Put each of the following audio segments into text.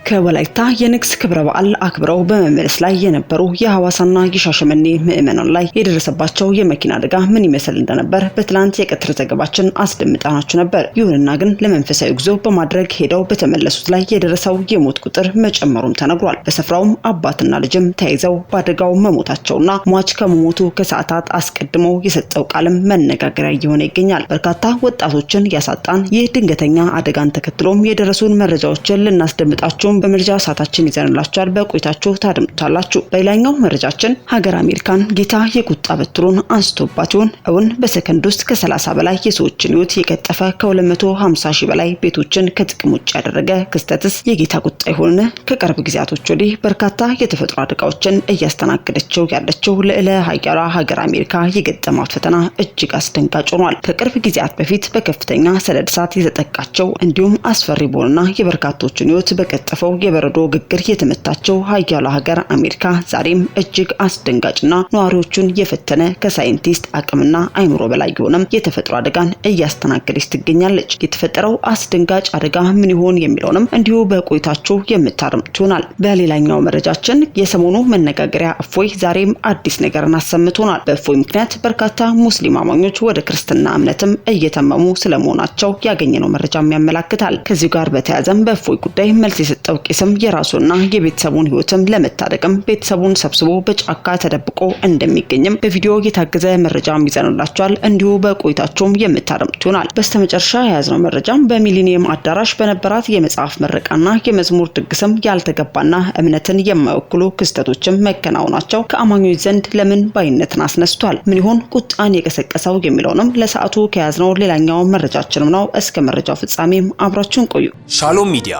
ከወላይታ የንግስ ክብረ በዓል አክብረው በመመለስ ላይ የነበሩ የሐዋሳና የሻሸመኔ ምዕመናን ላይ የደረሰባቸው የመኪና አደጋ ምን ይመስል እንደነበር በትላንት የቀትር ዘገባችን አስደምጣናችሁ ነበር። ይሁንና ግን ለመንፈሳዊ ጉዞ በማድረግ ሄደው በተመለሱት ላይ የደረሰው የሞት ቁጥር መጨመሩም ተነግሯል። በስፍራውም አባትና ልጅም ተይዘው በአደጋው መሞታቸውና ሟች ከመሞቱ ከሰዓታት አስቀድሞ የሰጠው ቃልም መነጋገሪያ እየሆነ ይገኛል። በርካታ ወጣቶችን ያሳጣን ይህ ድንገተኛ አደጋን ተከትሎም የደረሱን መረጃዎችን ልናስደምጣችሁ በመረጃ ሰዓታችን ይዘንላችኋል። በቆይታችሁ ታደምጡታላችሁ። በሌላኛው መረጃችን ሀገር አሜሪካን ጌታ የቁጣ በትሩን አንስቶባት ይሆን? እውን በሰከንድ ውስጥ ከ30 በላይ የሰዎችን ሕይወት የቀጠፈ ከ250 ሺህ በላይ ቤቶችን ከጥቅም ውጭ ያደረገ ክስተትስ የጌታ ቁጣ ይሆን? ከቅርብ ጊዜያቶች ወዲህ በርካታ የተፈጥሮ አደጋዎችን እያስተናገደችው ያለችው ልዕለ ኃያሏ ሀገር አሜሪካ የገጠማት ፈተና እጅግ አስደንጋጭ ሆኗል። ከቅርብ ጊዜያት በፊት በከፍተኛ ሰደድ እሳት የተጠቃቸው እንዲሁም አስፈሪ በሆነና የበርካቶችን ሕይወት በቀጠፈው የበረዶ ግግር የተመታቸው ኃያሏ ሀገር አሜሪካ ዛሬም እጅግ አስደንጋጭና ነዋሪዎቹን የፈተነ ከሳይንቲስት አቅምና አይምሮ በላይ የሆነም የተፈጥሮ አደጋን እያስተናገደች ትገኛለች። የተፈጠረው አስደንጋጭ አደጋ ምን ይሆን የሚለውንም እንዲሁ በቆይታችሁ የምታደምጡት ይሆናል። በሌላኛው መረጃችን የሰሞኑ መነጋገሪያ እፎይ ዛሬም አዲስ ነገርን አሰምቶናል። በእፎይ ምክንያት በርካታ ሙስሊም አማኞች ወደ ክርስትና እምነትም እየተመሙ ስለመሆናቸው ያገኘነው መረጃም ያመላክታል። ከዚህ ጋር በተያያዘም በእፎይ ጉዳይ መልስ የሰጠው ቄስም የራሱና የቤተሰቡን ሕይወትም ለመታደግም ቤተሰቡን ሰብስቦ በጫካ ተደብቆ እንደሚገኝም በቪዲዮ የታገዘ መረጃም ይዘንላችኋል። እንዲሁ በቆይታችሁም የምታደምጡት ይሆናል። በስተመጨረሻ የያዝነው መረጃም በሚሊኒየም አዳራሽ በነበራት የመጽሐፍ ምረቃና የመዝሙር ድግስም ያልተገባና እምነትን የማይወክሉ ክስተቶችም መከናወናቸው ከአማኞች ዘንድ ለምን ባይነትን አስነስቷል። ምን ይሆን ቁጣን የቀሰቀሰው የሚለውንም ለሰዓቱ ከያዝነው ሌላኛው መረጃችንም ነው። እስከ መረጃው ፍጻሜም አብራችሁን ቆዩ። ሻሎም ሚዲያ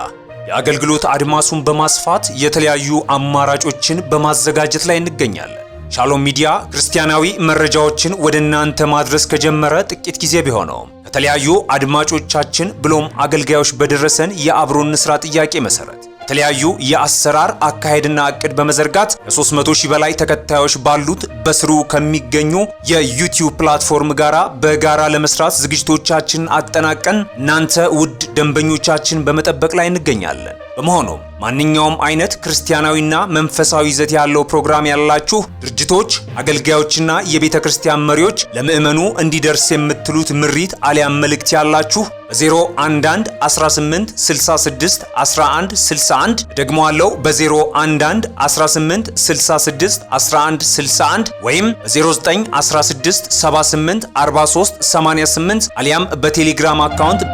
የአገልግሎት አድማሱን በማስፋት የተለያዩ አማራጮችን በማዘጋጀት ላይ እንገኛለን። ሻሎም ሚዲያ ክርስቲያናዊ መረጃዎችን ወደ እናንተ ማድረስ ከጀመረ ጥቂት ጊዜ ቢሆነውም ከተለያዩ አድማጮቻችን ብሎም አገልጋዮች በደረሰን የአብሮን ስራ ጥያቄ መሰረት የተለያዩ የአሰራር አካሄድና እቅድ በመዘርጋት ከ300 ሺህ በላይ ተከታዮች ባሉት በስሩ ከሚገኙ የዩቲዩብ ፕላትፎርም ጋራ በጋራ ለመስራት ዝግጅቶቻችንን አጠናቀን እናንተ ውድ ደንበኞቻችን በመጠበቅ ላይ እንገኛለን። በመሆኑም ማንኛውም አይነት ክርስቲያናዊና መንፈሳዊ ይዘት ያለው ፕሮግራም ያላችሁ ድርጅቶች፣ አገልጋዮችና የቤተ ክርስቲያን መሪዎች ለምእመኑ እንዲደርስ የምትሉት ምሪት አሊያም መልእክት ያላችሁ በ011 18 66 11 61 ደግሞ አለው በ011 18 66 11 61 ወይም በ0916 78 43 88 አሊያም በቴሌግራም አካውንት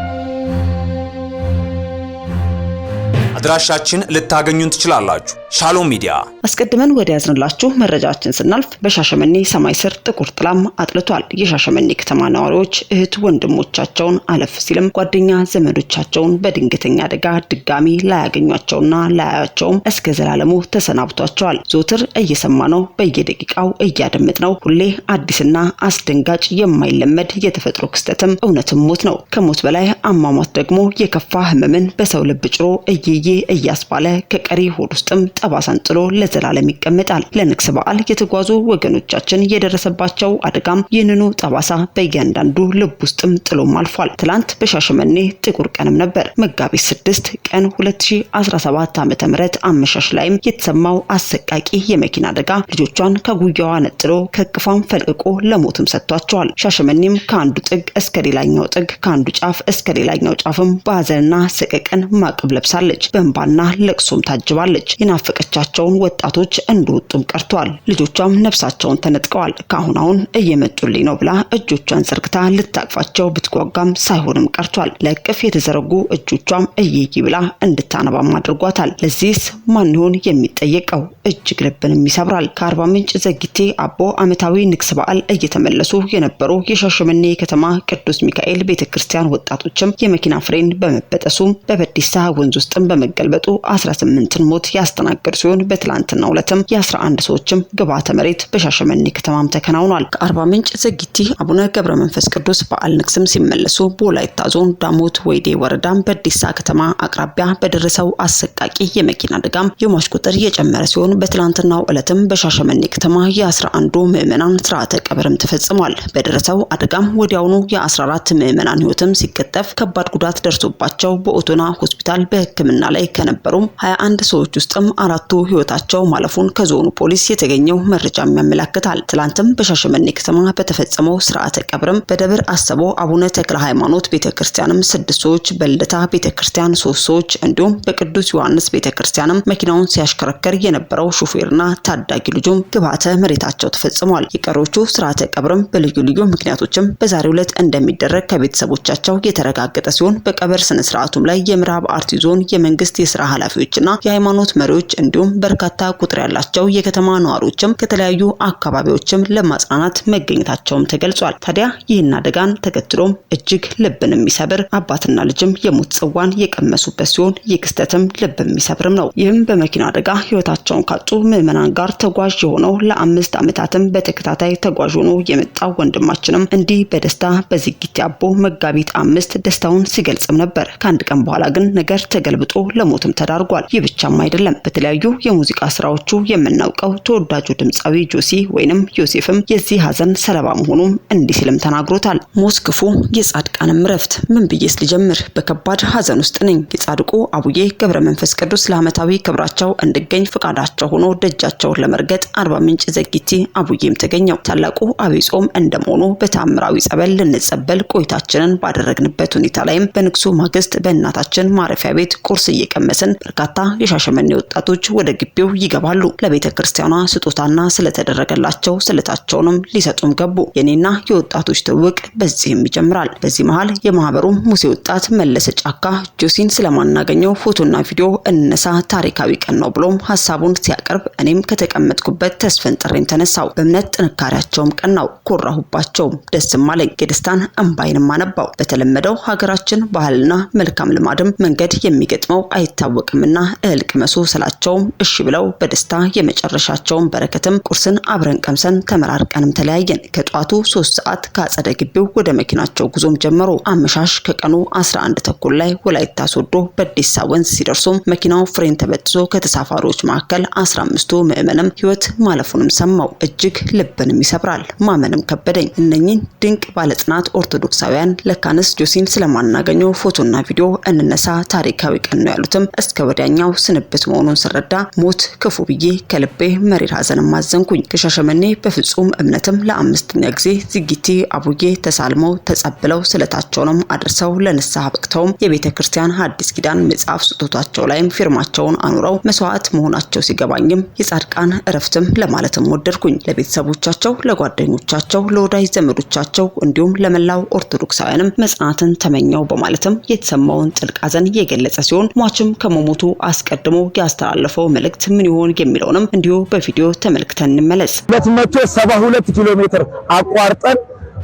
አድራሻችን ልታገኙን ትችላላችሁ። ሻሎም ሚዲያ። አስቀድመን ወደ ያዝንላችሁ መረጃችን ስናልፍ በሻሸመኔ ሰማይ ስር ጥቁር ጥላም አጥልቷል። የሻሸመኔ ከተማ ነዋሪዎች እህት ወንድሞቻቸውን አለፍ ሲልም ጓደኛ ዘመዶቻቸውን በድንገተኛ አደጋ ድጋሚ ላያገኟቸውና ላያያቸውም እስከ ዘላለሙ ተሰናብቷቸዋል። ዞትር እየሰማነው በየደቂቃው እያደመጥነው ሁሌ አዲስና አስደንጋጭ የማይለመድ የተፈጥሮ ክስተትም እውነትም ሞት ነው። ከሞት በላይ አሟሟት ደግሞ የከፋ ህመምን በሰው ልብ ጭሮ እየየ እያስባለ ከቀሪ ሆድ ውስጥም ጠባሳን ጥሎ ለዘላለም ይቀመጣል። ለንግስ በዓል የተጓዙ ወገኖቻችን የደረሰባቸው አደጋም ይህንኑ ጠባሳ በእያንዳንዱ ልብ ውስጥም ጥሎም አልፏል። ትላንት በሻሸመኔ ጥቁር ቀንም ነበር። መጋቢት 6 ቀን 2017 ዓ.ም አመሻሽ ላይም የተሰማው አሰቃቂ የመኪና አደጋ ልጆቿን ከጉያዋ ነጥሎ ከቅፋም ፈልቅቆ ለሞትም ሰጥቷቸዋል። ሻሸመኔም ከአንዱ ጥግ እስከ ሌላኛው ጥግ ከአንዱ ጫፍ እስከ ሌላኛው ጫፍም በሐዘንና ሰቀቀን ማቅብ ለብሳለች። በእንባና ለቅሶም ታጅባለች። የናፈቀቻቸውን ወጣቶች እንደወጡም ቀርተዋል። ልጆቿም ነፍሳቸውን ተነጥቀዋል። ካሁን እየመጡልኝ ነው ብላ እጆቿን ዘርግታ ልታቅፋቸው ብትጓጓም ሳይሆንም ቀርቷል። ለቅፍ የተዘረጉ እጆቿም እየይ ብላ እንድታነባም አድርጓታል። ለዚህስ ማን ይሆን የሚጠየቀው? እጅግ ልብንም ይሰብራል። ከአርባ ምንጭ ዘግይቴ አቦ ዓመታዊ ንግስ በዓል እየተመለሱ የነበሩ የሻሸመኔ ከተማ ቅዱስ ሚካኤል ቤተክርስቲያን ወጣቶችም የመኪና ፍሬን በመበጠሱ በበዲሳ ወንዝ ውስጥ በመገልበጡ 18 ሞት ያስተናገዱ ሲሆን በትላንትናው ዕለትም የ11 ሰዎችም ግብዓተ መሬት በሻሸመኔ ከተማም ተከናውኗል። ከአርባ ምንጭ ዘግይቴ አቡነ ገብረ መንፈስ ቅዱስ በዓል ንግስም ሲመለሱ በወላይታ ዞን ዳሞት ወይዴ ወረዳም በዲሳ ከተማ አቅራቢያ በደረሰው አሰቃቂ የመኪና አደጋም የሟች ቁጥር የጨመረ ሲሆን በትላንትናው ዕለትም በሻሸመኔ ከተማ የ11 ምዕመናን ስርዓተ ቀብርም ተፈጽሟል። በደረሰው አደጋም ወዲያውኑ የ14 ምዕመናን ህይወትም ሲቀጠፍ ከባድ ጉዳት ደርሶባቸው በኦቶና ሆስፒታል በሕክምና ላይ ላይ ከነበሩ 21 ሰዎች ውስጥም 4ቱ ህይወታቸው ማለፉን ከዞኑ ፖሊስ የተገኘው መረጃም ያመለክታል። ትላንትም በሻሸመኔ ከተማ በተፈጸመው ስርዓተ ቀብርም በደብር አሰቦ አቡነ ተክለ ሃይማኖት ቤተክርስቲያንም 6 ሰዎች፣ በልደታ ቤተክርስቲያን 3 ሰዎች እንዲሁም በቅዱስ ዮሐንስ ቤተክርስቲያንም መኪናውን ሲያሽከረክር የነበረው ሹፌርና ታዳጊ ልጁም ግብዓተ መሬታቸው ተፈጽሟል። የቀሮቹ ስርዓተ ቀብርም በልዩ ልዩ ምክንያቶችም በዛሬው ዕለት እንደሚደረግ ከቤተሰቦቻቸው የተረጋገጠ ሲሆን በቀብር ስነ ስርዓቱም ላይ የምዕራብ አርሲ ዞን የመንግስት የሥራ ኃላፊዎችና የሃይማኖት መሪዎች እንዲሁም በርካታ ቁጥር ያላቸው የከተማ ነዋሪዎችም ከተለያዩ አካባቢዎችም ለማጽናናት መገኘታቸውም ተገልጿል። ታዲያ ይህን አደጋን ተከትሎም እጅግ ልብን የሚሰብር አባትና ልጅም የሞት ጽዋን የቀመሱበት ሲሆን የክስተትም ልብ የሚሰብርም ነው። ይህም በመኪና አደጋ ህይወታቸውን ካጡ ምዕመናን ጋር ተጓዥ የሆነው ለ5 ዓመታትም በተከታታይ ተጓዥ ሆኖ የመጣው ወንድማችንም እንዲህ በደስታ በዝጊት አቦ መጋቢት 5 ደስታውን ሲገልጽም ነበር። ከአንድ ቀን በኋላ ግን ነገር ተገልብጦ ለሞትም ተዳርጓል። ይህ ብቻም አይደለም። በተለያዩ የሙዚቃ ስራዎቹ የምናውቀው ተወዳጁ ድምጻዊ ጆሲ ወይንም ዮሴፍም የዚህ ሀዘን ሰለባ መሆኑም እንዲህ ሲልም ተናግሮታል። ሞት ክፉ የጻድቃንም ረፍት። ምን ብዬስ ልጀምር? በከባድ ሀዘን ውስጥ ነኝ። የጻድቁ አቡዬ ገብረ መንፈስ ቅዱስ ለዓመታዊ ክብራቸው እንድገኝ ፈቃዳቸው ሆኖ ደጃቸውን ለመርገጥ አርባ ምንጭ ዘጊቲ አቡዬም ተገኘው። ታላቁ አብይ ጾም እንደመሆኑ በታምራዊ ጸበል ልንጸበል ቆይታችንን ባደረግንበት ሁኔታ ላይም በንግሱ ማግስት በእናታችን ማረፊያ ቤት ቁርስ እየቀመስን በርካታ የሻሸመኔ ወጣቶች ወደ ግቢው ይገባሉ። ለቤተ ክርስቲያኗ ስጦታና ስለተደረገላቸው ስለታቸውንም ሊሰጡም ገቡ። የኔና የወጣቶች ትውውቅ በዚህም ይጀምራል። በዚህ መሃል የማህበሩ ሙሴ ወጣት መለሰ ጫካ ጆሲን ስለማናገኘው ፎቶና ቪዲዮ እንነሳ ታሪካዊ ቀን ነው ብሎም ሐሳቡን ሲያቀርብ እኔም ከተቀመጥኩበት ተስፈንጥሬም ተነሳው። በእምነት ጥንካሬያቸውም ቀናው፣ ኮራሁባቸውም፣ ደስም አለኝ። የደስታን እንባይንም አነባው። በተለመደው ሀገራችን ባህልና መልካም ልማድም መንገድ የሚገጥመው አይታወቅምና እህል ቅመሱ ስላቸውም እሺ ብለው በደስታ የመጨረሻቸውን በረከትም ቁርስን አብረን ቀምሰን ተመራርቀንም ተለያየን። ከጧቱ 3 ሰዓት ከአጸደ ግቢው ወደ መኪናቸው ጉዞም ጀመሩ። አመሻሽ ከቀኑ 11 ተኩል ላይ ወላይታ ሶዶ በዴሳ ወንዝ ሲደርሱም መኪናው ፍሬን ተበጥሶ ከተሳፋሪዎች መካከል 15ቱ ምዕመንም ህይወት ማለፉንም ሰማው። እጅግ ልብንም ይሰብራል። ማመንም ከበደኝ። እነኚህ ድንቅ ባለጽናት ኦርቶዶክሳውያን ለካንስ ጆሲን ስለማናገኘው ፎቶና ቪዲዮ እንነሳ ታሪካዊ ቀን ነው ያሉትም እስከ ወዲያኛው ስንብት መሆኑን ስረዳ ሞት ክፉ ብዬ ከልቤ መሪር ሀዘንም አዘንኩኝ። ከሻሸመኔ በፍጹም እምነትም ለ5ኛ ጊዜ ዝጊቲ አቡዬ ተሳልመው ተጸብለው ስለታቸውንም አድርሰው ለንስሐ በቅተውም የቤተ ክርስቲያን ሐዲስ ኪዳን መጽሐፍ ስጦታቸው ላይም ፊርማቸውን አኑረው መስዋዕት መሆናቸው ሲገባኝም የጻድቃን እረፍትም ለማለትም ወደድኩኝ። ለቤተሰቦቻቸው፣ ለጓደኞቻቸው፣ ለወዳጅ ዘመዶቻቸው እንዲሁም ለመላው ኦርቶዶክሳውያንም መጽናናትን ተመኘው በማለትም የተሰማውን ጥልቅ ሀዘን የገለጸ ሲሆን ሟችም ከመሞቱ አስቀድሞ ያስተላለፈው መልእክት ምን ይሆን የሚለውንም እንዲሁ በቪዲዮ ተመልክተን እንመለስ። 272 ኪሎ ሜትር አቋርጠን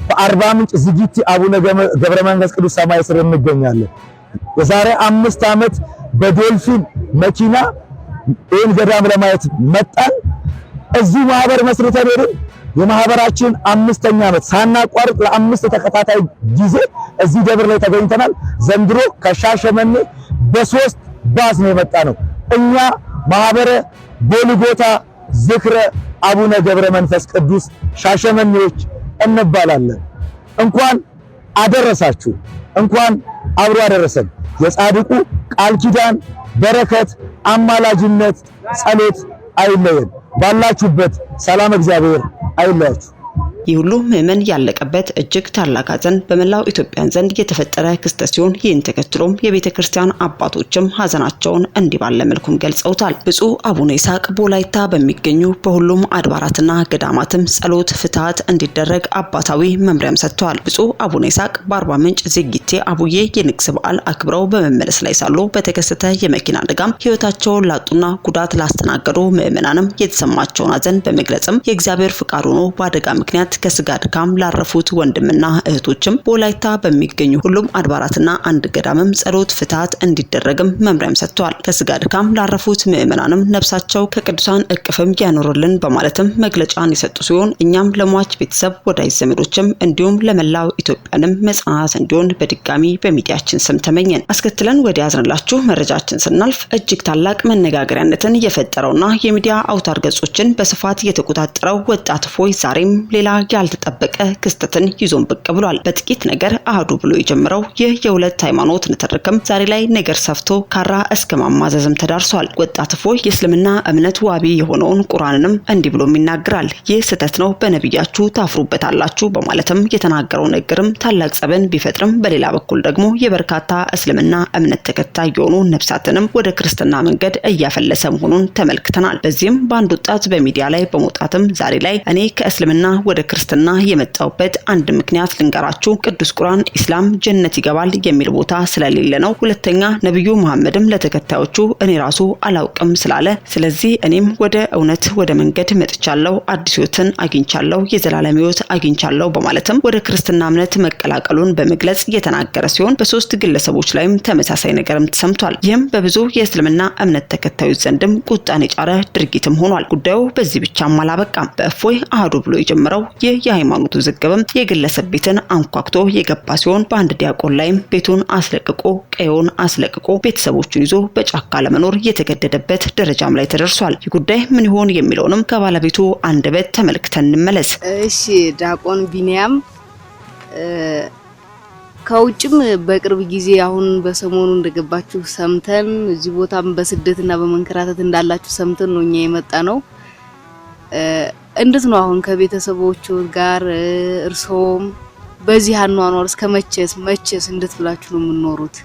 በአርባ ምንጭ ዝጊቲ አቡነ ገብረ መንፈስ ቅዱስ ሰማይ ስር እንገኛለን። የዛሬ 5 ዓመት በዶልፊን መኪና ይህን ገዳም ለማየት መጣን። እዚህ ማህበር መስርተን ሄድን። የማህበራችን 5ኛ ዓመት ሳናቋርጥ ለ5 ተከታታይ ጊዜ እዚህ ደብር ላይ ተገኝተናል። ዘንድሮ ከሻሸመኔ በ3 ባስ ነው የመጣ ነው። እኛ ማህበረ ጎልጎታ ዝክረ አቡነ ገብረ መንፈስ ቅዱስ ሻሸመኔዎች እንባላለን። እንኳን አደረሳችሁ፣ እንኳን አብሮ አደረሰን። የጻድቁ ቃል ኪዳን በረከት፣ አማላጅነት፣ ጸሎት አይለየን። ባላችሁበት ሰላም እግዚአብሔር አይለያችሁ። ይህ ሁሉ ምዕመን ያለቀበት እጅግ ታላቅ ሀዘን በመላው ኢትዮጵያን ዘንድ የተፈጠረ ክስተት ሲሆን ይህን ተከትሎም የቤተ ክርስቲያን አባቶችም ሀዘናቸውን እንዲህ ባለ መልኩም ገልጸውታል። ብፁዕ አቡነ ይስሐቅ በወላይታ በሚገኙ በሁሉም አድባራትና ገዳማትም ጸሎት ፍትሐት እንዲደረግ አባታዊ መምሪያም ሰጥተዋል። ብፁዕ አቡነ ይስሐቅ በአርባ ምንጭ ዝጊቴ አቡዬ የንግስ በዓል አክብረው በመመለስ ላይ ሳሉ በተከሰተ የመኪና አደጋም ህይወታቸውን ላጡና ጉዳት ላስተናገዱ ምዕመናንም የተሰማቸውን ሀዘን በመግለጽም የእግዚአብሔር ፍቃድ ሆኖ በአደጋ ምክንያት ከስጋ ድካም ላረፉት ወንድምና እህቶችም በወላይታ በሚገኙ ሁሉም አድባራትና አንድ ገዳምም ጸሎት ፍትሐት እንዲደረግም መምሪያም ሰጥተዋል። ከስጋ ድካም ላረፉት ምዕመናንም ነፍሳቸው ከቅዱሳን እቅፍም ያኖርልን በማለትም መግለጫን የሰጡ ሲሆን እኛም ለሟች ቤተሰብ፣ ወዳጅ ዘመዶችም እንዲሁም ለመላው ኢትዮጵያንም መጽናናት እንዲሆን በድጋሚ በሚዲያችን ስም ተመኘን። አስከትለን ወደ ያዝንላችሁ መረጃችን ስናልፍ እጅግ ታላቅ መነጋገሪያነትን የፈጠረውና የሚዲያ አውታር ገጾችን በስፋት የተቆጣጠረው ወጣት እፎይ ዛሬም ሌላ ያልተጠበቀ ክስተትን ይዞን ብቅ ብሏል። በጥቂት ነገር አህዱ ብሎ የጀመረው ይህ የሁለት ሃይማኖት ንትርክም ዛሬ ላይ ነገር ሰፍቶ ካራ እስከ ማማዘዝም ተዳርሷል። ወጣት እፎይ የእስልምና እምነት ዋቢ የሆነውን ቁርአንንም እንዲህ ብሎም ይናገራል። ይህ ስህተት ነው፣ በነብያችሁ ታፍሩበታላችሁ በማለትም የተናገረው ነገርም ታላቅ ጸበን ቢፈጥርም በሌላ በኩል ደግሞ የበርካታ እስልምና እምነት ተከታይ የሆኑ ነፍሳትንም ወደ ክርስትና መንገድ እያፈለሰ መሆኑን ተመልክተናል። በዚህም በአንድ ወጣት በሚዲያ ላይ በመውጣትም ዛሬ ላይ እኔ ከእስልምና ወደ ክርስትና የመጣውበት አንድ ምክንያት ልንገራችሁ፣ ቅዱስ ቁርአን ኢስላም ጀነት ይገባል የሚል ቦታ ስለሌለ ነው። ሁለተኛ ነብዩ መሐመድም ለተከታዮቹ እኔ ራሱ አላውቅም ስላለ ስለዚህ እኔም ወደ እውነት ወደ መንገድ መጥቻለሁ፣ አዲስ ሕይወትን አግኝቻለሁ፣ የዘላለም ሕይወት አግኝቻለሁ በማለትም ወደ ክርስትና እምነት መቀላቀሉን በመግለጽ የተናገረ ሲሆን በሶስት ግለሰቦች ላይም ተመሳሳይ ነገርም ተሰምቷል። ይህም በብዙ የእስልምና እምነት ተከታዮች ዘንድም ቁጣን የጫረ ድርጊትም ሆኗል። ጉዳዩ በዚህ ብቻም አላበቃም። በእፎይ አህዱ ብሎ የጀመረው ይህ የሃይማኖቱ ዝግብም የግለሰብ ቤትን አንኳክቶ የገባ ሲሆን በአንድ ዲያቆን ላይም ቤቱን አስለቅቆ ቀዮን አስለቅቆ ቤተሰቦቹን ይዞ በጫካ ለመኖር የተገደደበት ደረጃም ላይ ተደርሷል። ይህ ጉዳይ ምን ይሆን የሚለውንም ከባለቤቱ አንደበት ተመልክተን እንመለስ። እሺ ዲያቆን ቢኒያም ከውጭም በቅርብ ጊዜ አሁን በሰሞኑ እንደገባችሁ ሰምተን እዚህ ቦታም በስደትና በመንከራተት እንዳላችሁ ሰምተን ነው እኛ የመጣ ነው። እንዴት ነው አሁን ከቤተሰቦቹ ጋር እርሶም በዚህ አኗኗር እስከ መቼስ እንዴት ብላችሁ ነው የምትኖሩት?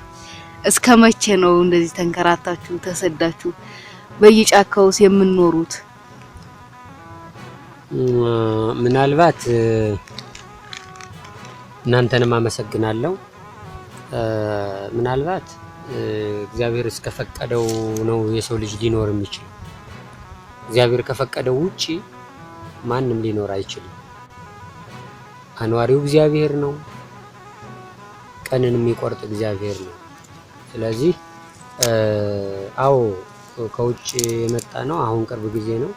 እስከ መቼ ነው እንደዚህ ተንከራታችሁ ተሰዳችሁ በየጫካውስ የምትኖሩት? ምናልባት እናንተንም አመሰግናለሁ። ምናልባት እግዚአብሔር እስከፈቀደው ነው የሰው ልጅ ሊኖር የሚችል። እግዚአብሔር ከፈቀደው ውጪ ማንም ሊኖር አይችልም። አኗሪው እግዚአብሔር ነው፣ ቀንን የሚቆርጥ እግዚአብሔር ነው። ስለዚህ አዎ ከውጭ የመጣ ነው። አሁን ቅርብ ጊዜ ነው።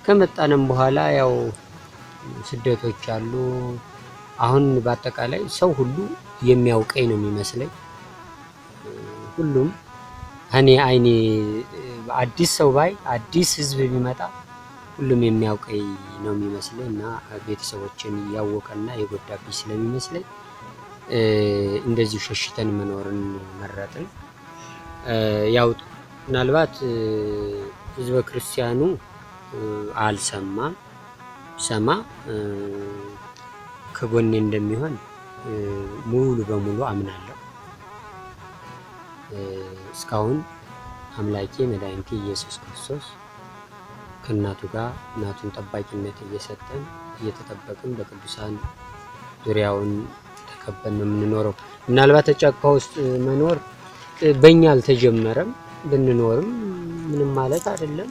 ከመጣንም በኋላ ያው ስደቶች አሉ። አሁን በአጠቃላይ ሰው ሁሉ የሚያውቀኝ ነው የሚመስለኝ። ሁሉም እኔ አይኔ አዲስ ሰው ባይ አዲስ ህዝብ ቢመጣ ሁሉም የሚያውቀኝ ነው የሚመስለኝ እና ቤተሰቦችን ያወቀና የጎዳብኝ ስለሚመስለኝ እንደዚህ ሸሽተን መኖርን መረጥን። ያው ምናልባት ህዝበ ክርስቲያኑ አልሰማም፣ ሰማ ከጎኔ እንደሚሆን ሙሉ በሙሉ አምናለሁ። እስካሁን አምላኬ መድኃኒቴ ኢየሱስ ክርስቶስ ከእናቱ ጋር እናቱን ጠባቂነት እየሰጠን እየተጠበቅን በቅዱሳን ዙሪያውን ተከበን ነው የምንኖረው። ምናልባት ጫካ ውስጥ መኖር በእኛ አልተጀመረም፣ ብንኖርም ምንም ማለት አይደለም።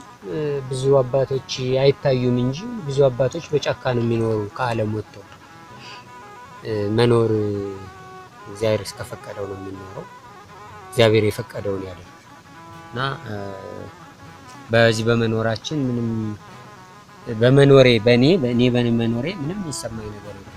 ብዙ አባቶች አይታዩም እንጂ ብዙ አባቶች በጫካ ነው የሚኖሩ። ከዓለም ወጥተው መኖር እግዚአብሔር እስከፈቀደው ነው የሚኖረው። እግዚአብሔር የፈቀደውን ያደርጋል እና በዚህ በመኖራችን ምንም በመኖሬ ምንም ይሰማኝ ነገር የለም።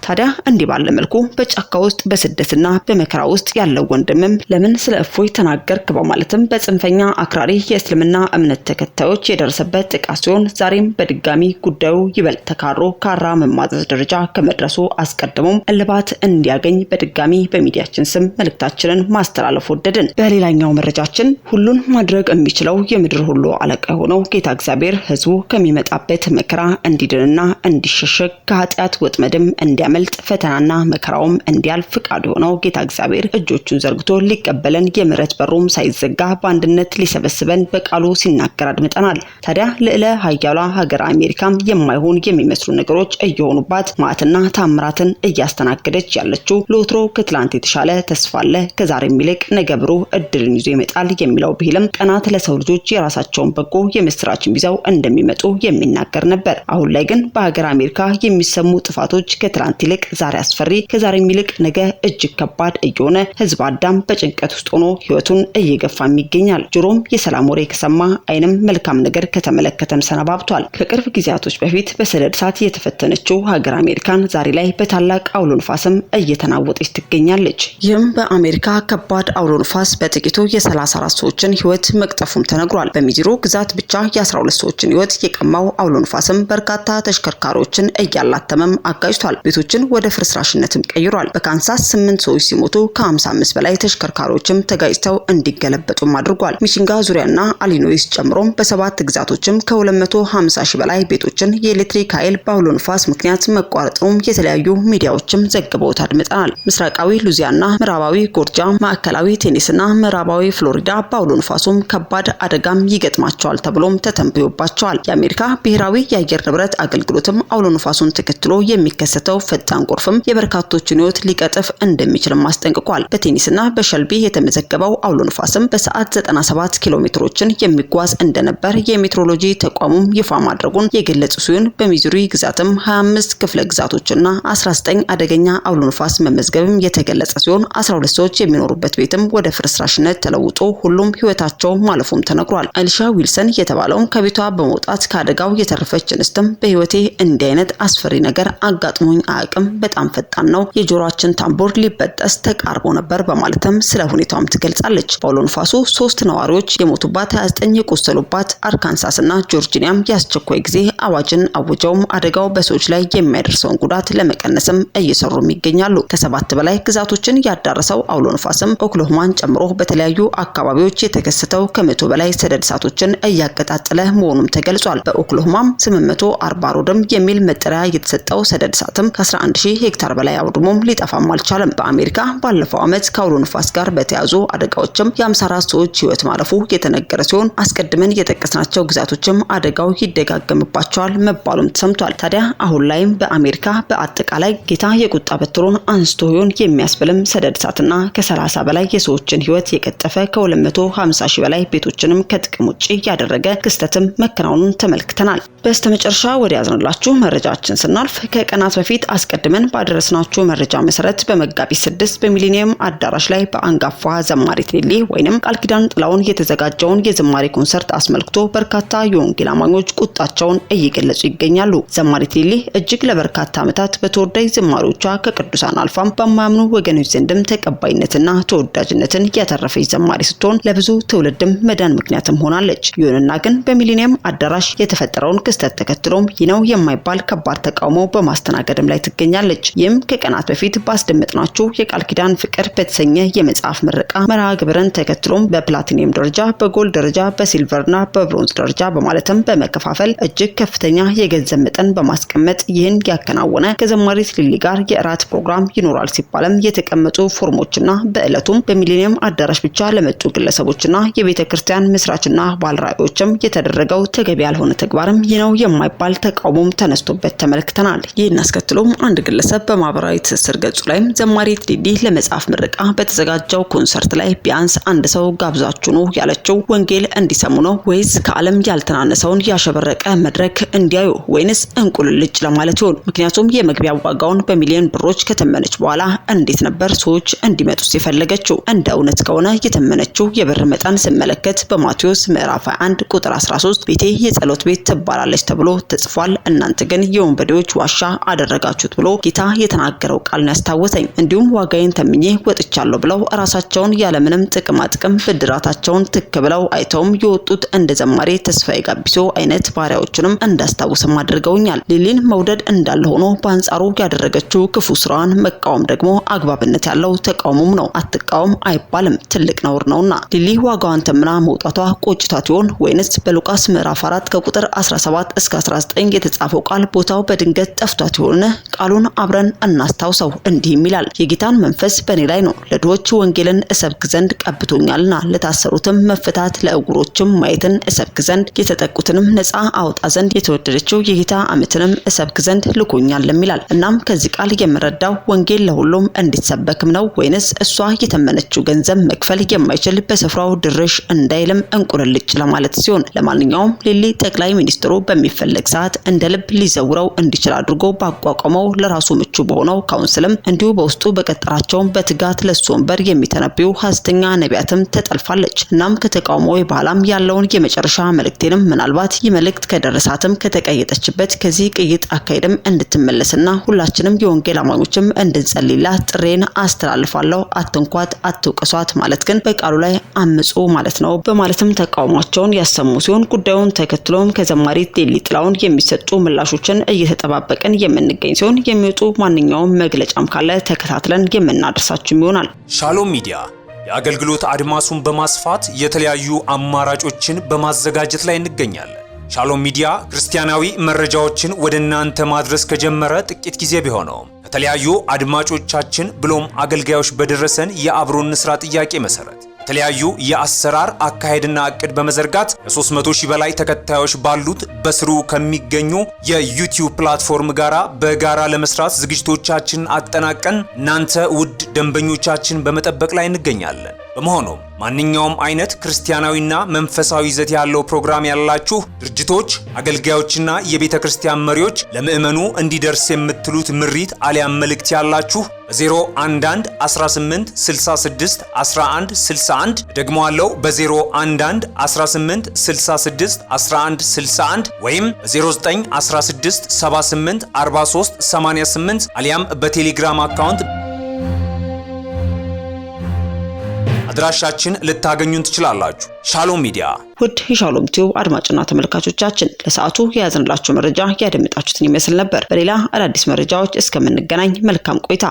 ታዲያ እንዲህ ባለ መልኩ በጫካ ውስጥ በስደትና በመከራ ውስጥ ያለው ወንድምም ለምን ስለ እፎይ ተናገርክ በማለትም በጽንፈኛ አክራሪ የእስልምና እምነት ተከታዮች የደረሰበት ጥቃት ሲሆን ዛሬም በድጋሚ ጉዳዩ ይበልጥ ተካሮ ካራ መማዘዝ ደረጃ ከመድረሱ አስቀድሞም እልባት እንዲያገኝ በድጋሚ በሚዲያችን ስም መልእክታችንን ማስተላለፍ ወደድን። በሌላኛው መረጃችን ሁሉን ማድረግ የሚችለው የምድር ሁሉ አለቃ የሆነው ጌታ እግዚአብሔር ሕዝቡ ከሚመጣበት መከራ እንዲድንና እንዲሸሸግ ከኃጢአት ወጥመድም እንዲያመልጥ ፈተናና መከራውም እንዲያልፍ ፍቃዱ ሆነው ጌታ እግዚአብሔር እጆቹን ዘርግቶ ሊቀበለን የምሕረት በሩም ሳይዘጋ በአንድነት ሊሰበስበን በቃሉ ሲናገር አድምጠናል። ታዲያ ልዕለ ኃያሏ ሀገር አሜሪካም የማይሆን የሚመስሉ ነገሮች እየሆኑባት ማዕትና ታምራትን እያስተናገደች ያለችው ለወትሮ ከትላንት የተሻለ ተስፋ አለ፣ ከዛሬም ይልቅ ነገ ብሩህ እድልን ይዞ ይመጣል የሚለው ብሂልም ቀናት ለሰው ልጆች የራሳቸውን በጎ የምስራችን ይዘው እንደሚመጡ የሚናገር ነበር። አሁን ላይ ግን በሀገር አሜሪካ የሚሰሙ ጥፋቶች ከትላንት ይልቅ ዛሬ አስፈሪ ከዛሬም ይልቅ ነገ እጅግ ከባድ እየሆነ ህዝብ አዳም በጭንቀት ውስጥ ሆኖ ህይወቱን እየገፋም ይገኛል። ጆሮም የሰላም ወሬ ከሰማ አይንም መልካም ነገር ከተመለከተም ሰነባብቷል። ከቅርብ ጊዜያቶች በፊት በሰደድ እሳት የተፈተነችው ሀገር አሜሪካን ዛሬ ላይ በታላቅ አውሎ ንፋስም እየተናወጠች ትገኛለች። ይህም በአሜሪካ ከባድ አውሎ ንፋስ በጥቂቱ የ34 ሰዎችን ህይወት መቅጠፉም ተነግሯል። በሚዙሪ ግዛት ብቻ የ12 ሰዎችን ህይወት የቀማው አውሎ ንፋስም በርካታ ተሽከርካሪዎችን እያላተመም አጋጅቷል። ቤቶችን ወደ ፍርስራሽነትም ቀይሯል። በካንሳስ 8 ሰዎች ሲሞቱ ከ55 በላይ ተሽከርካሪዎችም ተጋጭተው እንዲገለበጡም አድርጓል። ሚቺጋን ዙሪያና ኢሊኖይስ ጨምሮም በ7 ግዛቶችም ከ250 ሺህ በላይ ቤቶችን የኤሌክትሪክ ኃይል በአውሎ ንፋስ ምክንያት መቋረጡም የተለያዩ ሚዲያዎችም ዘግበውት አድምጠናል። ምስራቃዊ ሉዚያና፣ ምዕራባዊ ጆርጂያ፣ ማዕከላዊ ቴኔሲና ምዕራባዊ ፍሎሪዳ በአውሎ ንፋሱም ከባድ አደጋም ይገጥማቸዋል ተብሎም ተተንብዮባቸዋል። የአሜሪካ ብሔራዊ የአየር ንብረት አገልግሎትም አውሎ ንፋሱን ተከትሎ የሚከሰተው ፈጣን ጎርፍም የበርካቶችን ህይወት ሊቀጥፍ እንደሚችልም አስጠንቅቋል። በቴኔሲና በሸልቢ የተመዘገበው አውሎ ንፋስም በሰዓት 97 ኪሎ ሜትሮችን የሚጓዝ እንደነበር የሜትሮሎጂ ተቋሙም ይፋ ማድረጉን የገለጹ ሲሆን በሚዙሪ ግዛትም 25 ክፍለ ግዛቶችና 19 አደገኛ አውሎ ንፋስ መመዝገብም የተገለጸ ሲሆን 12 ሰዎች የሚኖሩበት ቤትም ወደ ፍርስራሽነት ተለውጦ ሁሉም ህይወታቸው ማለፉም ተነግሯል። አሊሻ ዊልሰን የተባለው ከቤቷ በመውጣት ከአደጋው የተረፈች እንስትም በህይወቴ እንዲህ አይነት አስፈሪ ነገር አጋጥሞኝ አያውቅም፣ በጣም ፈጣን ነው፣ የጆሮአችን ታምቦር ሊበጠስ ተቃርቦ ነበር በማለትም ስለ ሁኔታውም ትገልጻለች። በአውሎ ንፋሱ 3 ነዋሪዎች የሞቱባት 29 የቆሰሉባት አርካንሳስና ጆርጂኒያም የአስቸኳይ ጊዜ አዋጅን አውጀውም አደጋው በሰዎች ላይ የሚያደርሰውን ጉዳት ለመቀነስም እየሰሩም ይገኛሉ። ከ7 በላይ ግዛቶችን ያዳረሰው አውሎ ንፋስም ኦክላሆማን ጨምሮ በተለያዩ አካባቢዎች የተከሰተው ከ100 በላይ ሰደድ እሳቶችን እያቀጣጠለ መሆኑም ተገልጿል። በኦክላሆማም 840 ሮድም የሚል መጠሪያ የተሰጠው ሰደድ እሳትም ከ11000 ሄክታር በላይ አውድሞም ሊጠፋም አልቻለም። በአሜሪካ ባለፈው ዓመት ከአውሎ ንፋስ ጋር በተያዙ አደጋዎችም የ54 ሰዎች ህይወት ማለፉ የተነገረ ሲሆን አስቀድመን የጠቀስናቸው ግዛቶችም አደጋው ይደጋገምባቸዋል መባሉም ተሰምቷል። ታዲያ አሁን ላይም በአሜሪካ በአጠቃላይ ጌታ የቁጣ በትሩን አንስቶ ይሆን የሚያስብልም ሰደድ እሳትና ከ30 በላይ የሰዎችን ህይወት የቀጠፈ ከ250 ሺህ በላይ ቤቶችንም ከጥቅም ውጪ ያደረገ ክስተትም መከናወኑን ተመልክተናል። በስተመጨረሻ ወደ ያዝንላችሁ መረጃችን ስናልፍ ከቀናት በፊት አስቀድመን ባደረስናችሁ መረጃ መሰረት በመጋቢት 6 በሚሊኒየም አዳራሽ ላይ በአንጋፋ ዘማሪት ሊሊ ወይንም ቃል ኪዳን ጥላውን የተዘጋጀውን የዝማሬ ኮንሰርት አስመልክቶ በርካታ የወንጌል አማኞች ቁጣቸውን እየገለጹ ይገኛሉ። ዘማሪት ሊሊ እጅግ ለበርካታ ዓመታት በተወዳጅ ዝማሬዎቿ ከቅዱሳን አልፋም በማያምኑ ወገኖች ዘንድም ተቀባይነትና ተወዳጅነትን ያተረፈች ዘማሪ ስትሆን ለብዙ ትውልድም መዳን ምክንያትም ሆናለች። ይሁንና ግን በሚሊኒየም አዳራሽ የተፈጠረውን ክስተት ተከትሎም ይህ ነው የማይባል ከባድ ተቃውሞ በማስተናገድም ላይ ትገኛለች። ይህም ከቀናት በፊት ባስደመጥናችሁ የቃል ኪዳን ፍቅር በተሰኘ የመጽሐፍ ምረቃ መርሃ ግብርን ተከትሎም በፕላቲኒየም ደረጃ፣ በጎልድ ደረጃ፣ በሲልቨርና በብሮንዝ ደረጃ በማለትም በመከፋፈል እጅግ ከፍተኛ የገንዘብ መጠን በማስቀመጥ ይህን ያከናወነ ከዘማሪት ሊሊ ጋር የእራት ፕሮግራም ይኖራል ሲባልም የተቀመጡ ፎርሞችና በእለቱም በሚሊኒየም አዳራሽ ብቻ ለመጡ ግለሰቦችና የቤተክርስቲያን መስራችና ባለራዕዮችም የተደረገው ተገቢ ያልሆነ ተግባርም ይህ ነው የማይባል ተቃውሞም ተነስቶበት ተመልክተናል። ይህን አስከትሎም አንድ ግለሰብ በማህበራዊ ትስስር ገጹ ላይ ዘማሪት ሊሊ ለመጽሐፍ ምረቃ በተዘጋጀው ኮንሰርት ላይ ቢያንስ አንድ ሰው ጋብዛችሁ ነው ያለችው ወንጌል እንዲሰሙ ነው ወይስ ከዓለም ያልተናነሰውን ያሸበረቀ መድረክ እንዲያዩ ወይንስ እንቁልልጭ ለማለት ይሆን? ምክንያቱም የመግቢያ ዋጋውን በሚሊዮን ብሮች ከተመነች በኋላ እንዴት ነበር ሰዎች እንዲመጡስ የፈለገችው? እንደ እውነት ከሆነ የተመነችው የብር መጠን ስመለከት በማቴዎስ ምዕራፍ 21 ቁጥር 13 ቤቴ የጸሎት ቤት ትባላለች ተብሎ ተጽፏል፣ እናንተ ግን የወንበዴዎች ዋሻ አደረጋችሁት ብሎ ጌታ የተናገረው ቃል ነው ያስታወሰኝ። እንዲሁም ዋጋዬን ተምኜ ወጥቻለሁ ብለው ራሳቸውን ያለምንም ጥቅማ ጥቅም ብድራታቸውን ትክ ብለው አይተውም የወጡት እንደ ዘማሪ ተስፋዬ ጋቢሶ አይነት ባሪያዎችንም እንዳስታውስም አድርገውኛል። ሊሊን መውደድ እንዳለ ሆኖ በአንጻሩ ያደረገችው ክፉ ስራዋን መቃወም ደግሞ አግባብነት ያለው ተቃውሞም ነው። አትቃወም አይባልም፣ ትልቅ ነውር ነውና። ሊሊ ዋጋዋን ተምና መውጣቷ ቆጭቷት ይሆን ወይንስ በሉቃስ ምዕራፍ 4 ከቁጥር 17 እስከ 19 የተጻፈው ቃል ቦታው በድንገት ጠፍቷት ይሆን? ቃሉን አብረን እናስታውሰው። እንዲህም ይላል፣ የጌታን መንፈስ በእኔ ላይ ነው፣ ለድሆች ወንጌልን እሰብክ ዘንድ ቀብቶኛልና፣ ለታሰሩትም መፈታት፣ ለዕውሮችም ማየትን እሰብክ ዘንድ፣ የተጠቁትንም ነፃ አውጣ ዘንድ፣ የተወደደችው የጌታ ዓመትንም እሰብክ ዘንድ ልኮኛልም ይላል። እናም ከዚህ ቃል የምረዳው ወንጌል ለሁሉም እንዲሰበክም ነው ወይንስ እሷ የተመነችው ገንዘብ መክፈል የማይችል በስፍራው ድርሽ እንዳይልም እንቁልልጭ ለማለት ሲሆን፣ ለማንኛውም ሊሊ ጠቅላይ ሚኒስትሩ በሚፈለግ ሰዓት እንደ ልብ ሊዘውረው እንዲችል አድርጎ ባቋቋመው ለራሱ ምቹ በሆነው ካውንስልም እንዲሁ በውስጡ በቀጠራቸው በትጋት ለሱ ወንበር የሚተነብዩ ሐሰተኛ ነቢያትም ተጠልፋለች። እናም ከተቃውሞ በኋላም ያለውን የመጨረሻ መልእክቴንም ምናልባት ይመልእክት ከደረሳትም ከተቀየጠችበት ከዚህ ቅይጥ አካሄድም እንድትመለስና ሁላችንም የወንጌል አማኞችም እንድንጸልይላት ጥሬን አስተላልፋለሁ። አትንኳት፣ አትውቀሷት ማለት ግን በቃሉ ላይ አምጹ ማለት ነው በማለትም ተቃውሟቸውን ያሰሙ ሲሆን ጉዳዩን ተከትሎም ከዘማሪት ሌሊ ጥላሁን የሚሰጡ ምላሾችን እየተጠባበቅን የምንገኝ ሲሆን የሚወጡ ማንኛውም መግለጫም ካለ ተከታትለን የምናደርሳችሁ ይሆናል። ሻሎም ሚዲያ የአገልግሎት አድማሱን በማስፋት የተለያዩ አማራጮችን በማዘጋጀት ላይ እንገኛለን። ሻሎም ሚዲያ ክርስቲያናዊ መረጃዎችን ወደ እናንተ ማድረስ ከጀመረ ጥቂት ጊዜ ቢሆነውም ከተለያዩ አድማጮቻችን ብሎም አገልጋዮች በደረሰን የአብሮነት ስራ ጥያቄ መሰረት የተለያዩ የአሰራር አካሄድና እቅድ በመዘርጋት ከ300,000 በላይ ተከታዮች ባሉት በስሩ ከሚገኙ የዩቲዩብ ፕላትፎርም ጋራ በጋራ ለመስራት ዝግጅቶቻችንን አጠናቀን እናንተ ውድ ደንበኞቻችን በመጠበቅ ላይ እንገኛለን። በመሆኑም ማንኛውም አይነት ክርስቲያናዊና መንፈሳዊ ይዘት ያለው ፕሮግራም ያላችሁ ድርጅቶች፣ አገልጋዮችና የቤተ ክርስቲያን መሪዎች ለምእመኑ እንዲደርስ የምትሉት ምሪት አሊያም መልእክት ያላችሁ በ011 18 66 11 61 ደግሞ አለው በ011 18 66 11 61 ወይም በ09 16 78 43 88 አሊያም በቴሌግራም አካውንት አድራሻችን ልታገኙን ትችላላችሁ። ሻሎም ሚዲያ። ውድ የሻሎም ቲዩብ አድማጭና ተመልካቾቻችን ለሰዓቱ የያዝንላችሁ መረጃ ያደመጣችሁትን ይመስል ነበር። በሌላ አዳዲስ መረጃዎች እስከምንገናኝ መልካም ቆይታ